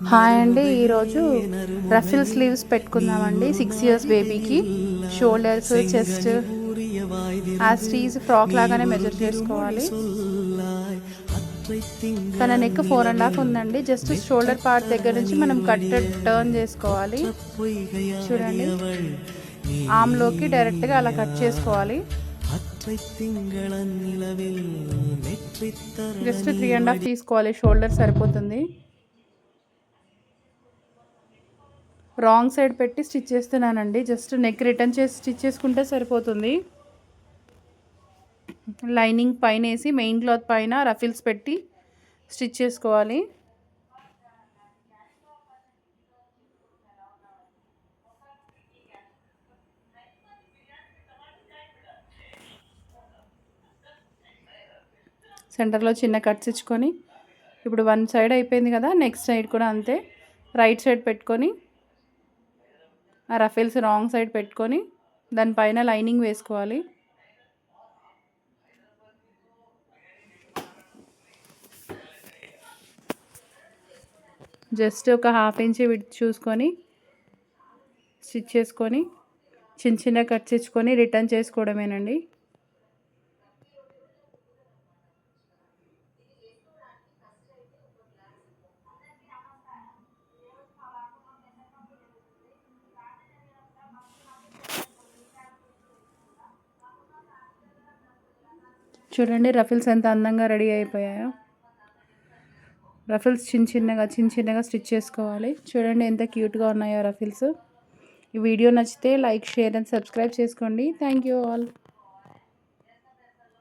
Hi అండి, ఈరోజు rifle sleeves పెట్టుకుందామండి 6 ఇయర్స్ బేబీకి. షోల్డర్స్, చెస్ట్ యాస్టీస్ ఫ్రాక్ లాగానే మెజర్ చేసుకోవాలి. తన నెక్ 4.5 ఉందండి. జస్ట్ షోల్డర్ పార్ట్ దగ్గర నుంచి మనం కట్ టర్న్ చేసుకోవాలి. చూడండి, ఆమ్లోకి డైరెక్ట్గా అలా కట్ చేసుకోవాలి. జస్ట్ 3.5 తీసుకోవాలి, షోల్డర్ సరిపోతుంది. రాంగ్ సైడ్ పెట్టి స్టిచ్ చేస్తున్నానండి. జస్ట్ నెక్ రిటర్న్ చేసి స్టిచ్ చేసుకుంటే సరిపోతుంది. లైనింగ్ పైన వేసి మెయిన్ క్లాత్ పైన రఫిల్స్ పెట్టి స్టిచ్ చేసుకోవాలి. సెంటర్లో చిన్న కట్స్ ఇచ్చుకొని, ఇప్పుడు వన్ సైడ్ అయిపోయింది కదా, నెక్స్ట్ సైడ్ కూడా అంతే. రైట్ సైడ్ పెట్టుకొని ఆ రఫిల్స్ రాంగ్ సైడ్ పెట్టుకొని దానిపైన లైనింగ్ వేసుకోవాలి. జస్ట్ ఒక 1/2 ఇంచ్ విడ్త్ చూసుకొని స్టిచ్ చేసుకొని చిన్న చిన్న కట్స్ ఇచ్చుకొని రిటర్న్ చేసుకోవడమేనండి. చూడండి రఫిల్స్ ఎంత అందంగా రెడీ అయిపోయాయో. రఫిల్స్ చిన్న చిన్నగా స్టిచ్ చేసుకోవాలి. చూడండి ఎంత క్యూట్గా ఉన్నాయో రఫిల్స్. ఈ వీడియో నచ్చితే లైక్, షేర్ అండ్ సబ్స్క్రైబ్ చేసుకోండి. Thank you all.